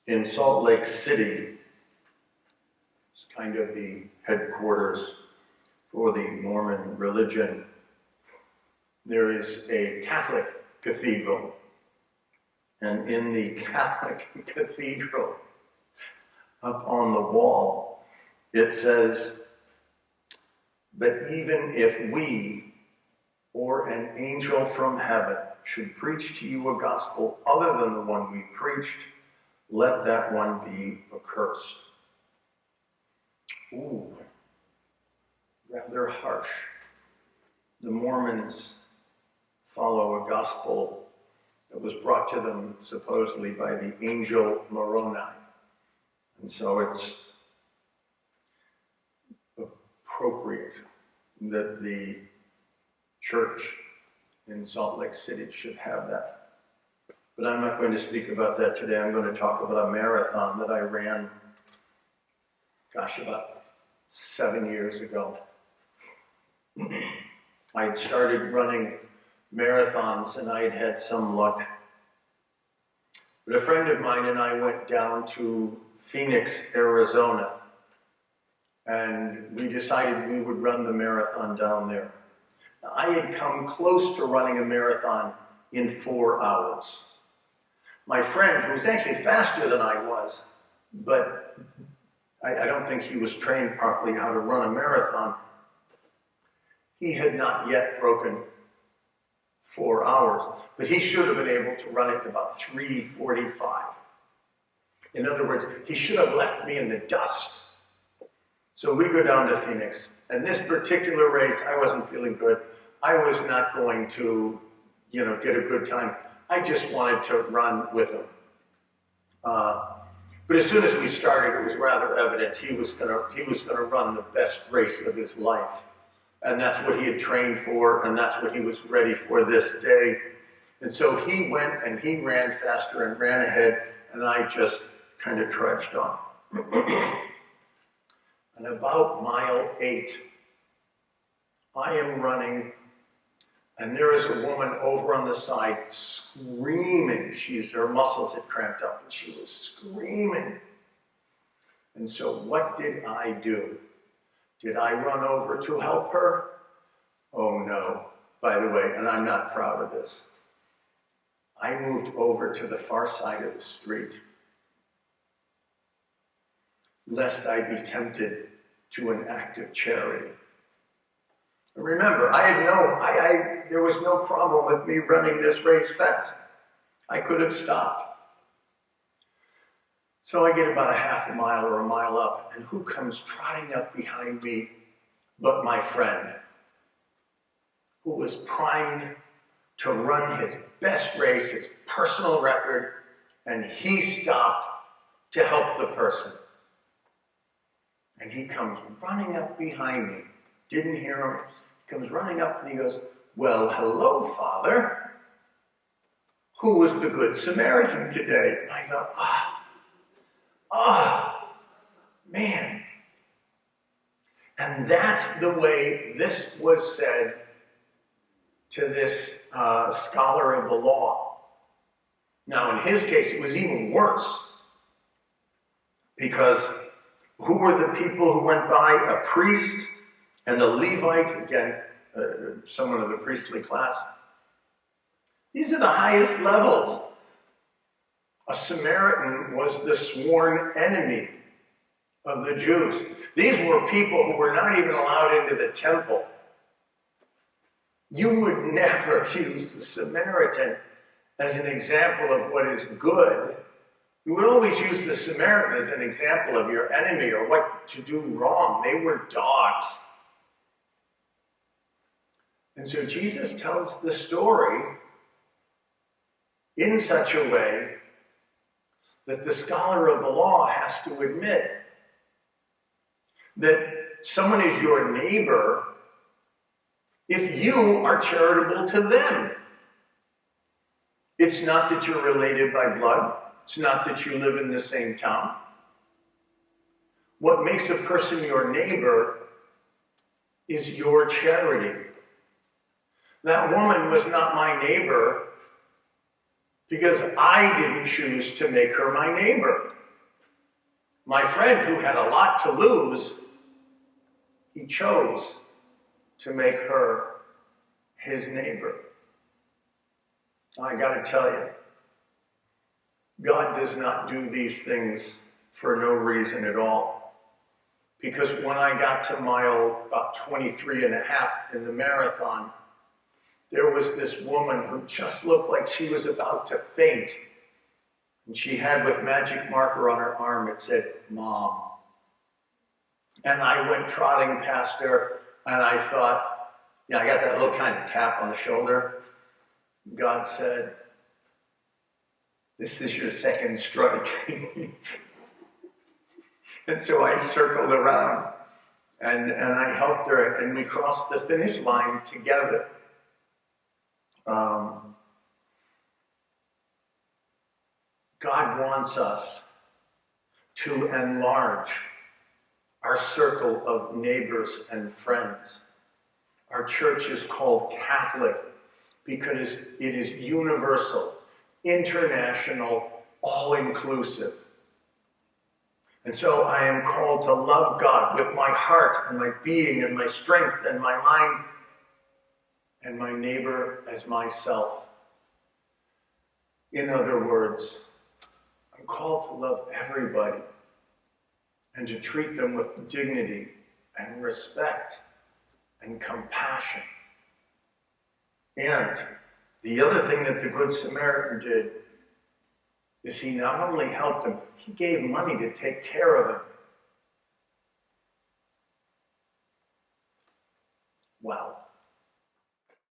in Salt Lake City, it's kind of the headquarters for the Mormon religion, there is a Catholic cathedral. And in the Catholic cathedral, up on the wall, it says, "But even if we or an angel from heaven should preach to you a gospel other than the one we preached, let that one be accursed." Ooh, rather harsh. The Mormons follow a gospel that was brought to them supposedly by the angel Moroni. And so it's appropriate that the church in Salt Lake City should have that. But I'm not going to speak about that today. I'm going to talk about a marathon that I ran, about 7 years ago. I had started running marathons and I had had some luck. But a friend of mine and I went down to Phoenix, Arizona, and we decided we would run the marathon down there. Now, I had come close to running a marathon in 4 hours. My friend, who was actually faster than I was, but I don't think he was trained properly how to run a marathon, he had not yet broken 4 hours, but he should have been able to run it about 3:45. In other words, he should have left me in the dust. So we go down to Phoenix, and this particular race, I wasn't feeling good. I was not going to, get a good time. I just wanted to run with him. But as soon as we started, it was rather evident he was gonna run the best race of his life. And that's what he had trained for, and that's what he was ready for this day. And so he went and he ran faster and ran ahead, and I just kind of trudged on. And about mile 8, I am running, and there is a woman over on the side screaming. Her muscles had cramped up, and she was screaming. And so what did I do? Did I run over to help her? Oh no, by the way, and I'm not proud of this. I moved over to the far side of the street, lest I be tempted to an act of charity. Remember, there was no problem with me running this race fast. I could have stopped. So I get about a half a mile or a mile up, and who comes trotting up behind me but my friend, who was primed to run his best race, his personal record, and he stopped to help the person. And he comes running up behind me. Didn't hear him. He comes running up and he goes, "Well, hello, Father. Who was the Good Samaritan today?" And I go, man. And that's the way this was said to this scholar of the law. Now, in his case, it was even worse. Because who were the people who went by? A priest and a Levite, again, someone of the priestly class. These are the highest levels. A Samaritan was the sworn enemy of the Jews. These were people who were not even allowed into the temple. You would never use the Samaritan as an example of what is good. You would always use the Samaritan as an example of your enemy or what to do wrong. They were dogs. And so Jesus tells the story in such a way that the scholar of the law has to admit that someone is your neighbor if you are charitable to them. It's not that you're related by blood. It's not that you live in the same town. What makes a person your neighbor is your charity. That woman was not my neighbor because I didn't choose to make her my neighbor. My friend, who had a lot to lose, he chose to make her his neighbor. I got to tell you, God does not do these things for no reason at all. Because when I got to mile about 23 and a half in the marathon, there was this woman who just looked like she was about to faint. And she had, with magic marker on her arm, it said, "Mom." And I went trotting past her, and I thought, I got that little kind of tap on the shoulder. God said, "This is your second strike." And so I circled around, and I helped her, and we crossed the finish line together. God wants us to enlarge our circle of neighbors and friends. Our church is called Catholic because it is universal, international, all-inclusive. And so I am called to love God with my heart and my being and my strength and my mind, and my neighbor as myself. In other words, I'm called to love everybody and to treat them with dignity and respect and compassion. And the other thing that the Good Samaritan did is he not only helped him, he gave money to take care of him.